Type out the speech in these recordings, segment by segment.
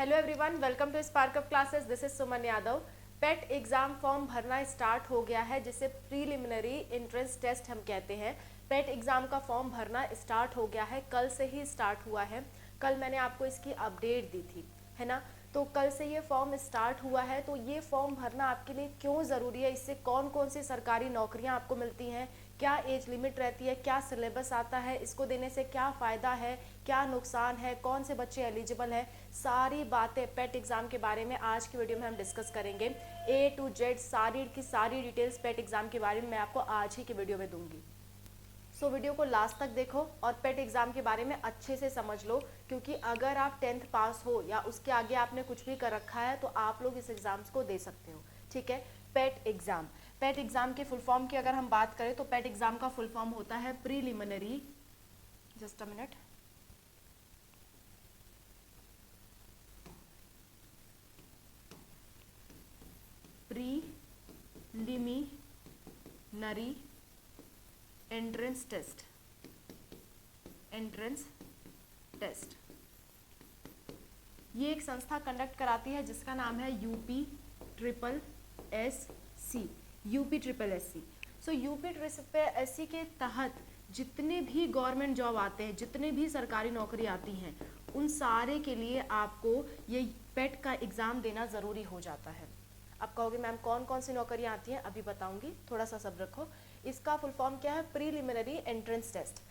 Hello everyone, welcome to spark up classes. This is Suman Yadav. PET exam form भरना start हो गया है, जिसे प्रीलिमिनरी एंट्रेंस टेस्ट हम कहते हैं। पेट एग्जाम का फॉर्म भरना स्टार्ट हो गया है, कल से ही स्टार्ट हुआ है। कल मैंने आपको इसकी अपडेट दी थी, है ना। तो कल से ये फॉर्म स्टार्ट हुआ है। तो ये फॉर्म भरना आपके लिए क्यों ज़रूरी है, इससे कौन कौन सी सरकारी नौकरियां आपको मिलती हैं, क्या एज लिमिट रहती है, क्या सिलेबस आता है, इसको देने से क्या फ़ायदा है, क्या नुकसान है, कौन से बच्चे एलिजिबल है, सारी बातें पेट एग्ज़ाम के बारे में आज की वीडियो में हम डिस्कस करेंगे। ए टू जेड सारी की सारी डिटेल्स पेट एग्ज़ाम के बारे में मैं आपको आज ही की वीडियो में दूंगी। सो वीडियो को लास्ट तक देखो और पेट एग्ज़ाम के बारे में अच्छे से समझ लो, क्योंकि अगर आप 10th पास हो या उसके आगे आपने कुछ भी कर रखा है तो आप लोग इस एग्ज़ाम्स को दे सकते हो। ठीक है। पेट एग्ज़ाम, पेट एग्ज़ाम के फुल फॉर्म की अगर हम बात करें तो पेट एग्ज़ाम का फुल फॉर्म होता है preliminary, just a minute, preliminary entrance test, entrance test. ये एक संस्था कंडक्ट कराती है जिसका नाम है UP triple S C, UP triple S C. So UP triple S C के तहत जितने भी गवर्नमेंट जॉब आते हैं, जितने भी सरकारी नौकरी आती हैं, उन सारे के लिए आपको ये पेट का एग्ज़ाम देना ज़रूरी हो जाता है। आप कहोगे मैम कौन कौन सी नौकरियां आती हैं, अभी बताऊंगी, थोड़ा सा सब्र रखो। इसका फुल फॉर्म क्या है? Preliminary entrance test.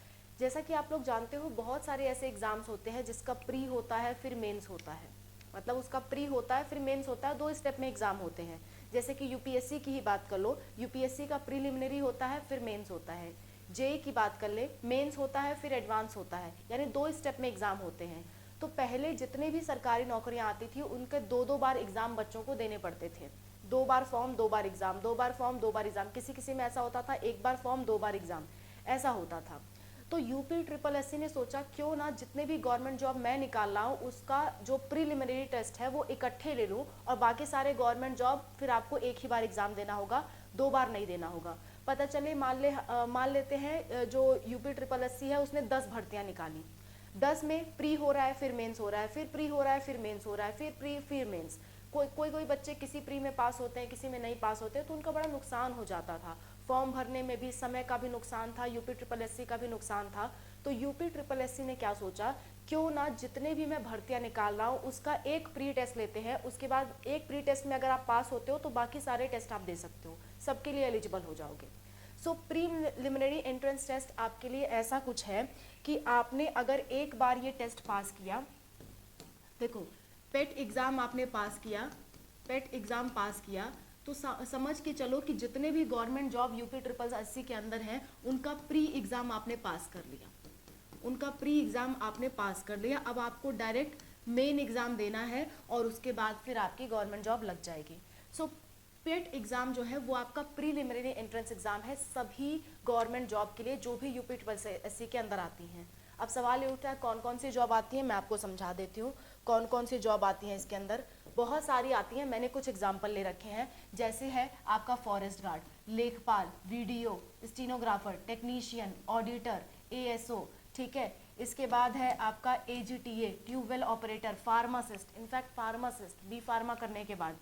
जैसा कि आप लोग जानते हो, बहुत सारे ऐसे एग्जाम्स होते हैं जिसका प्री होता है फिर मेंस होता है, मतलब उसका प्री होता है फिर मेंस होता है, 2 स्टेप में एग्जाम होते हैं। जैसे कि यूपीएससी की ही बात कर लो, यूपीएससी का प्रीलिमिनरी होता है फिर मेंस होता है। जेई की बात कर ले, मेंस होता है फिर एडवांस होता है, यानी 2 स्टेप में एग्जाम होते हैं। तो पहले जितने भी सरकारी नौकरियां आती थी उनके 2-2 बार एग्जाम बच्चों को देने पड़ते थे। 2 बार फॉर्म 2 बार एग्जाम, 2 बार फॉर्म 2 बार एग्जाम, किसी किसी में ऐसा होता था 1 बार फॉर्म 2 बार एग्जाम, ऐसा होता था। तो यूपी ट्रिपल एस सी ने सोचा क्यों ना जितने भी गवर्नमेंट जॉब मैं निकाल रहा हूँ उसका जो प्रीलिमिनरी टेस्ट है वो इकट्ठे ले लूँ, और बाकी सारे गवर्नमेंट जॉब फिर आपको एक ही बार एग्जाम देना होगा, 2 बार नहीं देना होगा। पता चले मान लेते हैं जो यूपी ट्रिपल एस सी है उसने 10 भर्तियां निकाली, 10 में प्री हो रहा है फिर मेंस हो रहा है, फिर प्री हो रहा है फिर मेंस हो रहा है, फिर प्री फिर मेंस। कोई बच्चे किसी प्री में पास होते हैं, किसी में नहीं पास होते, तो उनका बड़ा नुकसान हो जाता था। फॉर्म भरने में भी समय का भी नुकसान था, यूपी ट्रिपल एस सी का भी नुकसान था। तो यूपी ट्रिपल एस सी ने क्या सोचा, क्यों ना जितने भी मैं भर्तियां निकाल रहा हूँ उसका एक प्री टेस्ट लेते हैं, उसके बाद एक प्री टेस्ट में अगर आप पास होते हो तो बाकी सारे टेस्ट आप दे सकते हो, सबके लिए एलिजिबल हो जाओगे। सो प्रीलिमिनरी एंट्रेंस टेस्ट आपके लिए ऐसा कुछ है कि आपने अगर एक बार ये टेस्ट पास किया, देखो पेट एग्ज़ाम आपने पास किया, पेट एग्ज़ाम पास किया तो समझ के चलो कि जितने भी government job UP triple S C के अंदर हैं उनका प्री एग्ज़ाम आपने पास कर लिया, उनका प्री एग्ज़ाम आपने पास कर लिया। अब आपको डायरेक्ट मेन एग्ज़ाम देना है और उसके बाद फिर आपकी गवर्नमेंट जॉब लग जाएगी। सो पेट एग्ज़ाम जो है वो आपका प्रीलिमिनरी एंट्रेंस एग्ज़ाम है सभी गवर्नमेंट जॉब के लिए जो भी यूपी ट्रिपल एस सी के अंदर आती हैं। अब सवाल ये उठा है कौन कौन सी जॉब आती है, मैं आपको समझा देती हूँ कौन कौन सी जॉब आती हैं इसके अंदर। बहुत सारी आती हैं, मैंने कुछ एग्जाम्पल ले रखे हैं। जैसे है आपका फॉरेस्ट गार्ड, लेखपाल, video, stenographer, technician, auditor, ASO, ठीक है। इसके बाद है आपका AGTA, tubewell operator, pharmacist, in fact pharmacist B pharma करने के बाद,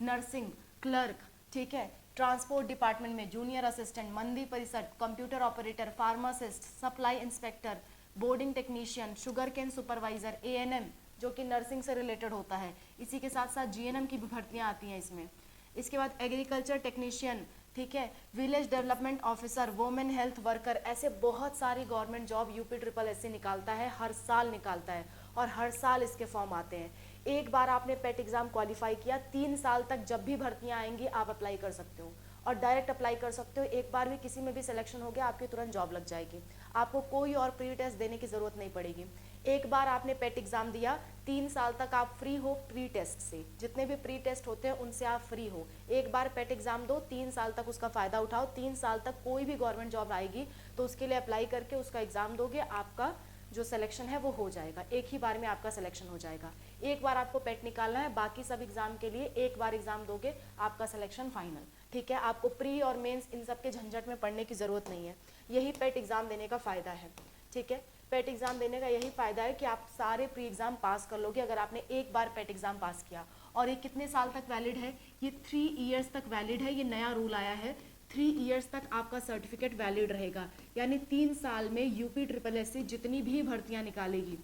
नर्सिंग, क्लर्क, ठीक है। ट्रांसपोर्ट डिपार्टमेंट में junior assistant, Mandi Parishad, computer operator, pharmacist, supply inspector, boarding technician, sugar cane supervisor, ANM जो कि नर्सिंग से रिलेटेड होता है। इसी के साथ साथ जीएनएम की भी भर्तियां आती हैं इसमें। इसके बाद एग्रीकल्चर टेक्नीशियन, ठीक है, village development officer, women health worker, ऐसे बहुत सारी government job UP triple S C निकालता है, हर साल निकालता है और हर साल इसके फॉर्म आते हैं। एक बार आपने पेट एग्जाम क्वालिफाई किया, 3 साल तक जब भी भर्तियां आएंगी आप अप्लाई कर सकते हो और डायरेक्ट अप्लाई कर सकते हो। एक बार भी किसी में भी सिलेक्शन हो गया आपकी तुरंत जॉब लग जाएगी, आपको कोई और प्री टेस्ट देने की ज़रूरत नहीं पड़ेगी। एक बार आपने पेट एग्जाम दिया, 3 साल तक आप फ्री हो प्री टेस्ट से, जितने भी प्री टेस्ट होते हैं उनसे आप फ्री हो। एक बार पेट एग्जाम दो, 3 साल तक उसका फ़ायदा उठाओ, 3 साल तक कोई भी गवर्नमेंट जॉब आएगी तो उसके लिए अप्लाई करके उसका एग्ज़ाम दोगे, आपका जो सिलेक्शन है वो हो जाएगा, एक ही बार में आपका सिलेक्शन हो जाएगा। एक बार आपको पेट निकालना है, बाकी सब एग्जाम के लिए एक बार एग्जाम दोगे, आपका सिलेक्शन फाइनल, ठीक है। आपको प्री और मेंस इन सब के झंझट में पढ़ने की ज़रूरत नहीं है, यही पेट एग्जाम देने का फ़ायदा है, ठीक है। पेट एग्जाम देने का यही फायदा है कि आप सारे प्री एग्जाम पास कर लोगे अगर आपने एक बार पेट एग्जाम पास किया। और ये कितने साल तक वैलिड है? ये 3 ईयर्स तक वैलिड है। ये नया रूल आया है, 3 ईयर्स तक आपका सर्टिफिकेट वैलिड रहेगा। यानी 3 साल में यूपी ट्रिपल एस सी जितनी भी भर्तियां निकालेगी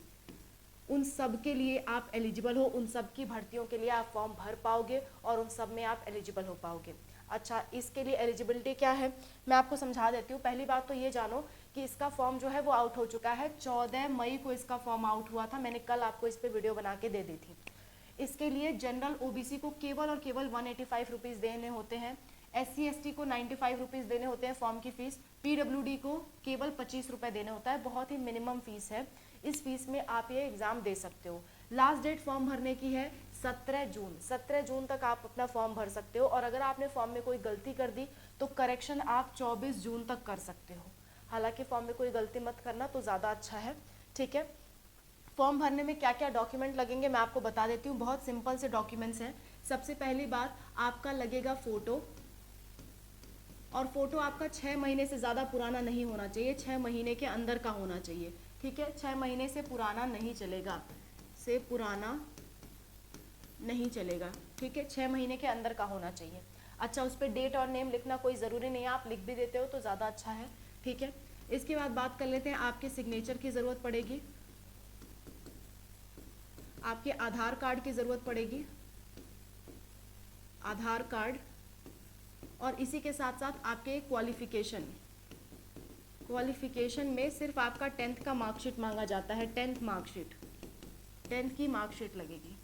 उन सब के लिए आप एलिजिबल हो, उन सब की भर्तियों के लिए आप फॉर्म भर पाओगे और उन सब में आप एलिजिबल हो पाओगे। अच्छा, इसके लिए एलिजिबिलिटी क्या है मैं आपको समझा देती हूँ। पहली बात तो ये जानो कि इसका फॉर्म जो है वो आउट हो चुका है। 14 मई को इसका फॉर्म आउट हुआ था, मैंने कल आपको इस पर वीडियो बना के दे दी थी। इसके लिए जनरल ओबीसी को केवल और केवल 185 रुपीज़ देने होते हैं, SC ST को 95 रुपीज़ देने होते हैं फॉर्म की फीस, PWD को केवल 25 रुपये देने होता है। बहुत ही मिनिमम फीस है, इस फीस में आप ये एग्ज़ाम दे सकते हो। लास्ट डेट फॉर्म भरने की है 17 जून। 17 जून तक आप अपना फॉर्म भर सकते हो और अगर आपने फॉर्म में कोई गलती कर दी तो करेक्शन आप 24 जून तक कर सकते हो। हालांकि फॉर्म में कोई गलती मत करना तो ज़्यादा अच्छा है, ठीक है। फॉर्म भरने में क्या क्या डॉक्यूमेंट लगेंगे मैं आपको बता देती हूँ। बहुत सिंपल से डॉक्यूमेंट्स हैं। सबसे पहली बात, आपका लगेगा फ़ोटो, और फोटो आपका 6 महीने से ज़्यादा पुराना नहीं होना चाहिए, 6 महीने के अंदर का होना चाहिए, ठीक है। 6 महीने से पुराना नहीं चलेगा, से पुराना नहीं चलेगा, ठीक है। 6 महीने के अंदर का होना चाहिए। अच्छा, उस पर डेट और नेम लिखना कोई ज़रूरी नहीं है, आप लिख भी देते हो तो ज़्यादा अच्छा है, ठीक है। इसके बाद बात कर लेते हैं, आपके सिग्नेचर की ज़रूरत पड़ेगी, आपके आधार कार्ड की ज़रूरत पड़ेगी, आधार कार्ड, और इसी के साथ साथ आपके क्वालिफिकेशन में सिर्फ आपका 10th का मार्कशीट मांगा जाता है, 10th मार्कशीट, 10th की मार्कशीट लगेगी,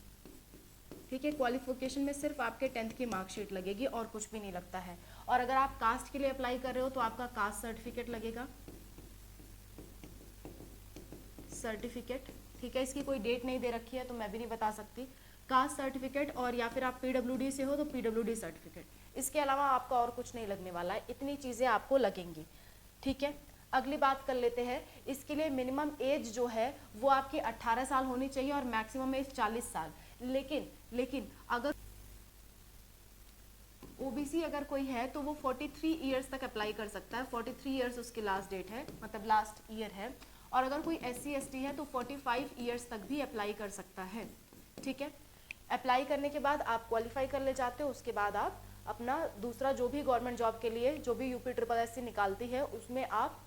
ठीक है। क्वालिफिकेशन में सिर्फ आपके 10th की मार्कशीट लगेगी और कुछ भी नहीं लगता है। और अगर आप कास्ट के लिए अप्लाई कर रहे हो तो आपका कास्ट सर्टिफिकेट लगेगा, सर्टिफिकेट, ठीक है। इसकी कोई डेट नहीं दे रखी है तो मैं भी नहीं बता सकती। कास्ट सर्टिफिकेट, और या फिर आप PWD से हो तो PWD सर्टिफिकेट। इसके अलावा आपका और कुछ नहीं लगने वाला है, इतनी चीज़ें आपको लगेंगी, ठीक है। अगली बात कर लेते हैं, इसके लिए मिनिमम एज जो है वो आपकी 18 साल होनी चाहिए और मैक्सिमम एज 40 साल। लेकिन अगर ओबीसी अगर कोई है तो वो 43 ईयर्स तक अप्लाई कर सकता है, 43 ईयर्स उसकी लास्ट डेट है, मतलब लास्ट ईयर है। और अगर कोई SC ST है तो 45 ईयर्स तक भी अप्लाई कर सकता है, ठीक है। अप्लाई करने के बाद आप क्वालिफाई कर ले जाते हो, उसके बाद आप अपना दूसरा जो भी गवर्नमेंट जॉब के लिए जो भी यूपी ट्रिपल एस सी निकालती है उसमें आप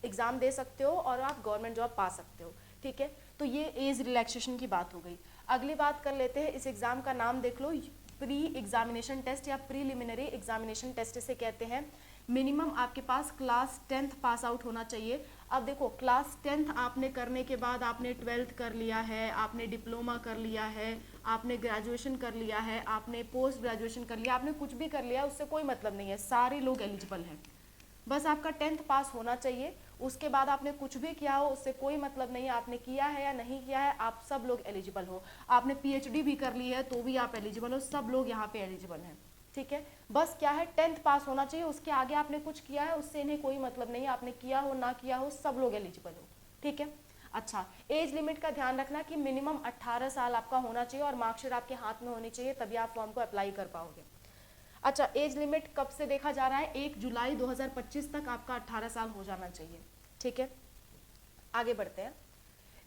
एग्ज़ाम दे सकते हो और आप गवर्नमेंट जॉब पा सकते हो, ठीक है। तो ये एज रिलैक्सेशन की बात हो गई। अगली बात कर लेते हैं, इस एग्ज़ाम का नाम देख लो, प्री एग्जामिनेशन टेस्ट या प्रीलिमिनरी एग्जामिनेशन टेस्ट इसे कहते हैं। मिनिमम आपके पास क्लास 10th पास आउट होना चाहिए। अब देखो, क्लास 10th आपने करने के बाद आपने 12th कर लिया है, आपने डिप्लोमा कर लिया है, आपने ग्रेजुएशन कर लिया है, आपने पोस्ट ग्रेजुएशन कर लिया, आपने कुछ भी कर लिया, उससे कोई मतलब नहीं है, सारे लोग एलिजिबल हैं। बस आपका 10th पास होना चाहिए, उसके बाद आपने कुछ भी किया हो उससे कोई मतलब नहीं है, आपने किया है या नहीं किया है, आप सब लोग एलिजिबल हो। आपने PhD भी कर ली है तो भी आप एलिजिबल हो, सब लोग यहाँ पे एलिजिबल हैं, ठीक है। बस क्या है, 10th पास होना चाहिए, उसके आगे आपने कुछ किया है उससे इन्हें कोई मतलब नहीं है, आपने किया हो ना किया हो सब लोग एलिजिबल हो, ठीक है। अच्छा, एज लिमिट का ध्यान रखना कि मिनिमम 18 साल आपका होना चाहिए और मार्कशीट आपके हाथ में होनी चाहिए, तभी आप फॉर्म को अप्लाई कर पाओगे। अच्छा, एज लिमिट कब से देखा जा रहा है, 1 जुलाई 2025 तक आपका 18 साल हो जाना चाहिए, ठीक है। आगे बढ़ते हैं।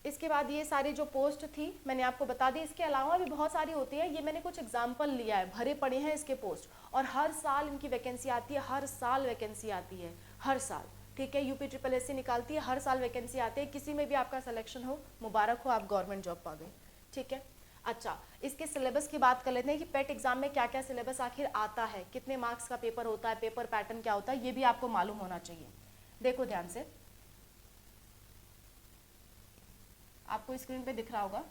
इसके बाद ये सारी जो पोस्ट थी मैंने आपको बता दी, इसके अलावा भी बहुत सारी होती है, ये मैंने कुछ एग्जाम्पल लिया है, भरे पड़े हैं इसके पोस्ट, और हर साल इनकी वैकेंसी आती है, हर साल वैकेंसी आती है, हर साल, ठीक है। यूपी ट्रिपल एस सी निकालती है, हर साल वैकेंसी आती है, किसी में भी आपका सिलेक्शन हो, मुबारक हो, आप गवर्नमेंट जॉब पा गए, ठीक है। अच्छा, इसके सिलेबस की बात कर लेते हैं कि पेट एग्जाम में क्या क्या सिलेबस आखिर आता है, कितने मार्क्स का पेपर होता है, पेपर पैटर्न क्या होता है, ये भी आपको मालूम होना चाहिए। देखो ध्यान से, आपको स्क्रीन पे दिख रहा होगा।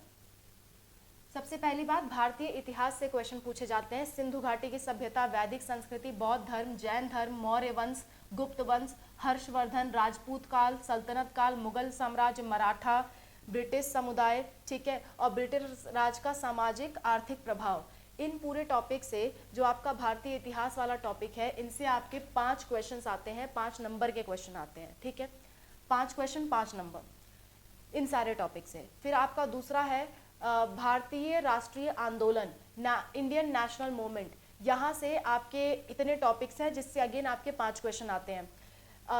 सबसे पहली बात, भारतीय इतिहास से क्वेश्चन पूछे जाते हैं। सिंधु घाटी की सभ्यता, वैदिक संस्कृति, बौद्ध धर्म, जैन धर्म, मौर्य वंश, गुप्त वंश, हर्षवर्धन, राजपूत काल, सल्तनत काल, मुगल साम्राज्य, मराठा, ब्रिटिश समुदाय, ठीक है, और ब्रिटिश राज का सामाजिक आर्थिक प्रभाव। इन पूरे टॉपिक से जो आपका भारतीय इतिहास वाला टॉपिक है, इनसे आपके 5 क्वेश्चन आते हैं, 5 नंबर के क्वेश्चन आते हैं, ठीक है। 5 क्वेश्चन 5 नंबर इन सारे टॉपिक से। फिर आपका दूसरा है भारतीय राष्ट्रीय आंदोलन, इंडियन नेशनल मूवमेंट, यहाँ से आपके इतने टॉपिक्स हैं जिससे अगेन आपके 5 क्वेश्चन आते हैं।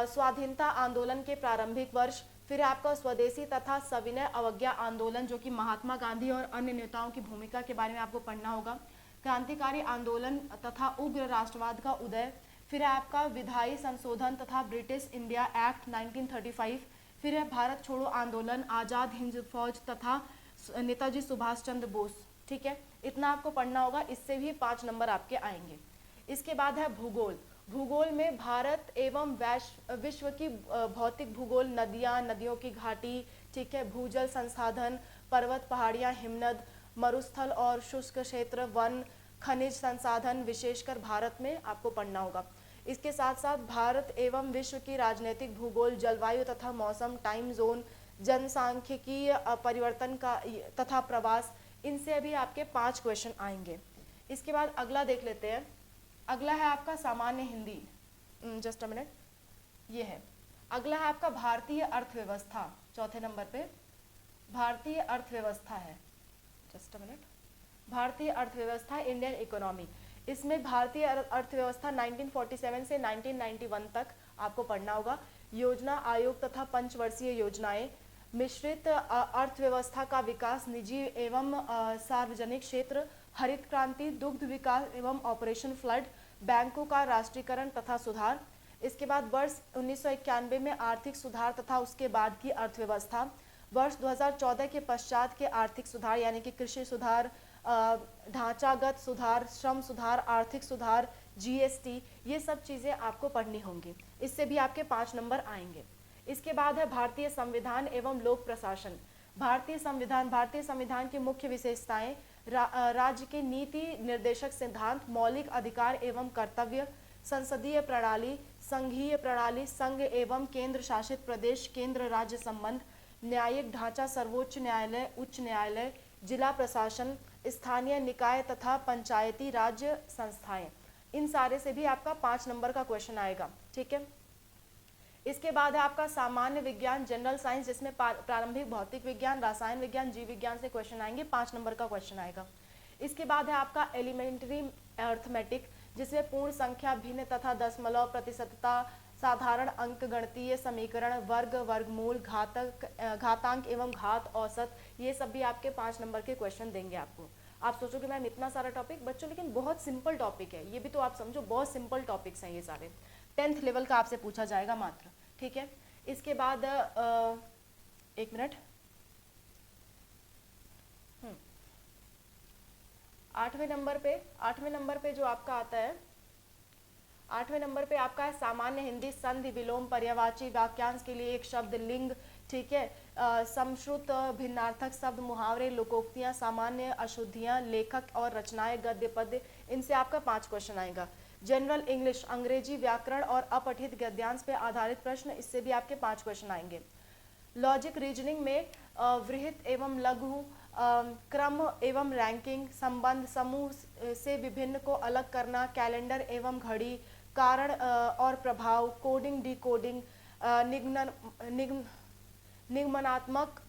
स्वाधीनता आंदोलन के प्रारंभिक वर्ष, फिर आपका स्वदेशी तथा सविनय अवज्ञा आंदोलन, जो कि महात्मा गांधी और अन्य नेताओं की भूमिका के बारे में आपको पढ़ना होगा। क्रांतिकारी आंदोलन तथा उग्र राष्ट्रवाद का उदय। फिर है आपका विधायी संशोधन तथा ब्रिटिश इंडिया एक्ट 1935। फिर है भारत छोड़ो आंदोलन, आज़ाद हिंद फौज तथा नेताजी सुभाष चंद्र बोस। ठीक है, इतना आपको पढ़ना होगा, इससे भी 5 नंबर आपके आएंगे। इसके बाद है भूगोल। भूगोल में भारत एवं विश्व की भौतिक भूगोल, नदियाँ, नदियों की घाटी, ठीक है, भूजल संसाधन, पर्वत, पहाड़ियाँ, हिमनद, मरुस्थल और शुष्क क्षेत्र, वन, खनिज संसाधन, विशेषकर भारत में आपको पढ़ना होगा। इसके साथ साथ भारत एवं विश्व की राजनीतिक भूगोल, जलवायु तथा मौसम, टाइम जोन, जनसांख्यिकी परिवर्तन का तथा प्रवास, इनसे अभी आपके 5 क्वेश्चन आएंगे। इसके बाद अगला देख लेते हैं। अगला है आपका सामान्य हिंदी। जस्ट अ मिनट, ये है। अगला है आपका भारतीय अर्थव्यवस्था। चौथे नंबर पे भारतीय अर्थव्यवस्था है। जस्ट अ मिनट, भारतीय अर्थव्यवस्था, इंडियन इकोनॉमी। इसमें भारतीय अर्थव्यवस्था 1947 से 1991 तक आपको पढ़ना होगा। योजना आयोग तथा पंचवर्षीय योजनाएं, मिश्रित अर्थव्यवस्था का विकास, निजी एवं सार्वजनिक क्षेत्र, हरित क्रांति, दुग्ध विकास एवं ऑपरेशन फ्लड, बैंकों का राष्ट्रीयकरण तथा सुधार। इसके बाद वर्ष 1991 में आर्थिक सुधार तथा उसके बाद की अर्थव्यवस्था। वर्ष 2014 के पश्चात के आर्थिक सुधार, यानी कि कृषि सुधार, ढांचागत सुधार, श्रम सुधार, आर्थिक सुधार, जीएसटी, ये सब चीज़ें आपको पढ़नी होंगी। इससे भी आपके 5 नंबर आएंगे। इसके बाद है भारतीय संविधान एवं लोक प्रशासन। भारतीय संविधान की मुख्य विशेषताएं, राज्य के नीति निर्देशक सिद्धांत, मौलिक अधिकार एवं कर्तव्य, संसदीय प्रणाली, संघीय प्रणाली, संघ एवं केंद्र शासित प्रदेश, केंद्र राज्य संबंध, न्यायिक ढांचा, सर्वोच्च न्यायालय, उच्च न्यायालय, जिला प्रशासन, स्थानीय निकाय तथा पंचायती राज्य संस्थाएं। इन सारे से भी आपका 5 नंबर का क्वेश्चन आएगा। ठीक है, इसके बाद है आपका सामान्य विज्ञान, जनरल साइंस, जिसमें प्रारंभिक भौतिक विज्ञान, रसायन विज्ञान, जीव विज्ञान से क्वेश्चन आएंगे। 5 नंबर का क्वेश्चन आएगा। इसके बाद है आपका एलिमेंट्री अर्थमेटिक, जिसमें पूर्ण संख्या, भिन्न तथा दशमलव, प्रतिशतता, साधारण अंक, गणितीय समीकरण, वर्ग, वर्गमूल, घातांक एवं घात, औसत, ये सब भी आपके 5 नंबर के क्वेश्चन देंगे आपको। आप सोचोगे मैम इतना सारा टॉपिक बच्चों, लेकिन बहुत सिंपल टॉपिक है ये भी, तो आप समझो बहुत सिंपल टॉपिक्स हैं ये सारे। 10th लेवल का आपसे पूछा जाएगा मात्र। ठीक है, इसके बाद 1 मिनट, 8वें नंबर पे जो आपका आता है, 8वें नंबर पे आपका है सामान्य हिंदी, संधि, विलोम, पर्यायवाची, वाक्यांश के लिए एक शब्द, लिंग, ठीक है, समश्रुत भिन्नार्थक शब्द, मुहावरे, लोकोक्तियां, सामान्य अशुद्धियां, लेखक और रचनाएं, गद्य पद्य, इनसे आपका 5 क्वेश्चन आएगा। जनरल इंग्लिश, अंग्रेजी व्याकरण और अपठित गद्यांश पे आधारित प्रश्न, इससे भी आपके 5 क्वेश्चन आएंगे। लॉजिक रीजनिंग में वृहत एवं लघु, क्रम एवं रैंकिंग, संबंध, समूह से विभिन्न को अलग करना, कैलेंडर एवं घड़ी, कारण और प्रभाव, कोडिंग, डिकोडिंग, निगमनात्मक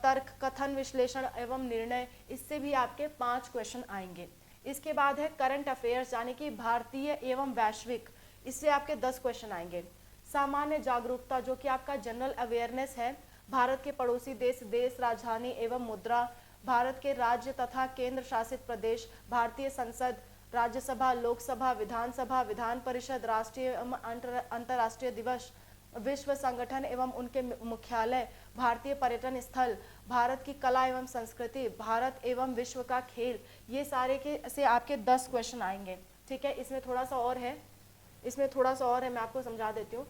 तर्क, कथन, विश्लेषण एवं निर्णय, इससे भी आपके 5 क्वेश्चन आएंगे। इसके बाद है करंट अफेयर्स, यानी कि भारतीय एवं वैश्विक, इससे आपके 10 क्वेश्चन आएंगे। सामान्य जागरूकता, जो कि आपका जनरल अवेयरनेस है, भारत के पड़ोसी देश, देश, राजधानी एवं मुद्रा, भारत के राज्य तथा केंद्र शासित प्रदेश, भारतीय संसद, राज्यसभा, लोकसभा, विधानसभा, विधान परिषद, राष्ट्रीय एवं अंतर्राष्ट्रीय दिवस, विश्व संगठन एवं उनके मुख्यालय, भारतीय पर्यटन स्थल, भारत की कला एवं संस्कृति, भारत एवं विश्व का खेल, ये सारे के से आपके 10 क्वेश्चन आएंगे। ठीक है, इसमें थोड़ा सा और है, मैं आपको समझा देती हूँ।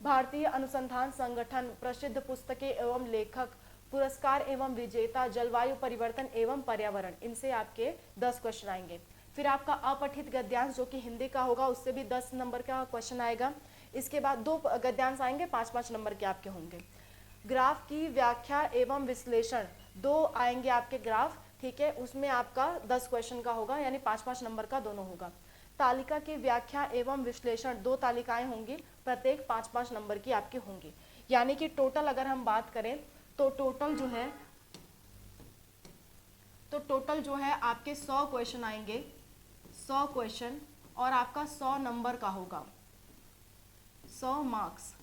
भारतीय अनुसंधान संगठन, प्रसिद्ध पुस्तकें एवं लेखक, पुरस्कार एवं विजेता, जलवायु परिवर्तन एवं पर्यावरण, इनसे आपके 10 क्वेश्चन आएंगे। फिर आपका अपठित गद्यांश, जो कि हिंदी का होगा, उससे भी 10 नंबर का क्वेश्चन आएगा। इसके बाद 2 गद्यांश आएंगे, 5-5 नंबर के आपके होंगे। ग्राफ की व्याख्या एवं विश्लेषण, 2 आएंगे आपके ग्राफ। ठीक है, उसमें आपका 10 क्वेश्चन का होगा, यानी 5-5 नंबर का दोनों होगा। तालिका की व्याख्या एवं विश्लेषण, 2 तालिकाएं होंगी, प्रत्येक 5-5 नंबर की आपकी होंगी। यानी कि टोटल अगर हम बात करें तो टोटल जो है आपके 100 क्वेश्चन आएंगे, 100 क्वेश्चन, और आपका 100 नंबर का होगा, 100 मार्क्स।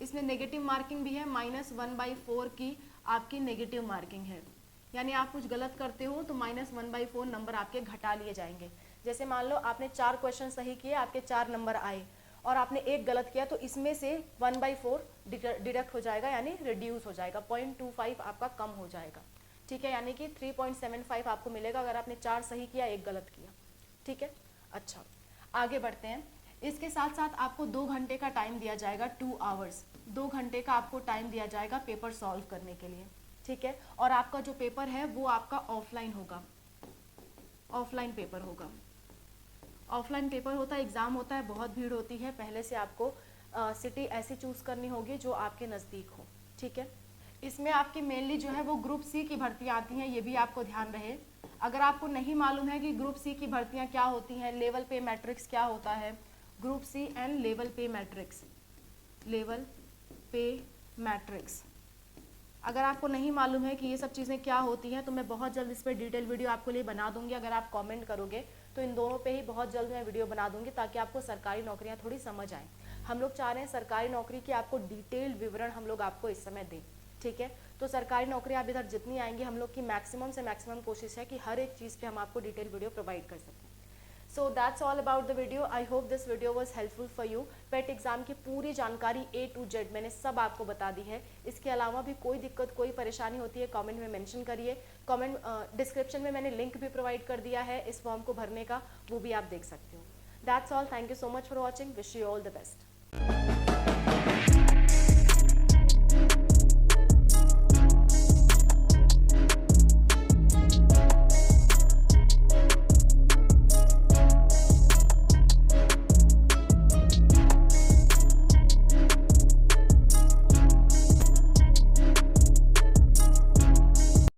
इसमें नेगेटिव मार्किंग भी है, -1/4 की आपकी नेगेटिव मार्किंग है, यानी आप कुछ गलत करते हो तो -1/4 नंबर आपके घटा लिए जाएंगे। जैसे मान लो आपने 4 क्वेश्चन सही किए, आपके 4 नंबर आए, और आपने एक गलत किया तो इसमें से 1/4 डिडक्ट हो जाएगा, यानी रिड्यूस हो जाएगा, 0.25 आपका कम हो जाएगा। ठीक है, यानी कि 3.75 आपको मिलेगा अगर आपने 4 सही किया, एक गलत किया। ठीक है, अच्छा आगे बढ़ते हैं। इसके साथ साथ आपको 2 घंटे का टाइम दिया जाएगा, 2 आवर्स, 2 घंटे का आपको टाइम दिया जाएगा पेपर सॉल्व करने के लिए। ठीक है, और आपका जो पेपर है वो आपका ऑफलाइन होगा, ऑफलाइन पेपर होगा। ऑफलाइन पेपर होता है, एग्ज़ाम होता है, बहुत भीड़ होती है, पहले से आपको सिटी ऐसी चूज़ करनी होगी जो आपके नज़दीक हो। ठीक है, इसमें आपकी मेनली जो है वो ग्रुप सी की भर्तियाँ आती हैं, ये भी आपको ध्यान रहे। अगर आपको नहीं मालूम है कि ग्रुप सी की भर्तियाँ क्या होती हैं, लेवल पे मैट्रिक्स क्या होता है, ग्रुप सी एंड लेवल पे मैट्रिक्स, लेवल पे मैट्रिक्स, अगर आपको नहीं मालूम है कि ये सब चीज़ें क्या होती हैं तो मैं बहुत जल्द इस पर डिटेल वीडियो आपके लिए बना दूंगी। अगर आप कमेंट करोगे तो इन दोनों पे ही बहुत जल्द मैं वीडियो बना दूंगी, ताकि आपको सरकारी नौकरियां थोड़ी समझ आएँ। हम लोग चाह रहे हैं सरकारी नौकरी की आपको डिटेल्ड विवरण हम लोग आपको इस समय दें। ठीक है, तो सरकारी नौकरी आप इधर जितनी आएंगी, हम लोग की मैक्सिमम से मैक्सिमम कोशिश है कि हर एक चीज़ पे हम आपको डिटेल वीडियो प्रोवाइड कर सकें। So that's all about the video. I hope this video was helpful for you. Pet exam की पूरी जानकारी A to Z मैंने सब आपको बता दी है। इसके अलावा भी कोई दिक्कत, कोई परेशानी होती है, कमेंट में मेंशन करिए। कमेंट डिस्क्रिप्शन में मैंने लिंक भी प्रोवाइड कर दिया है इस फॉर्म को भरने का, वो भी आप देख सकते हो। That's all, thank you so much for watching, wish you all the best.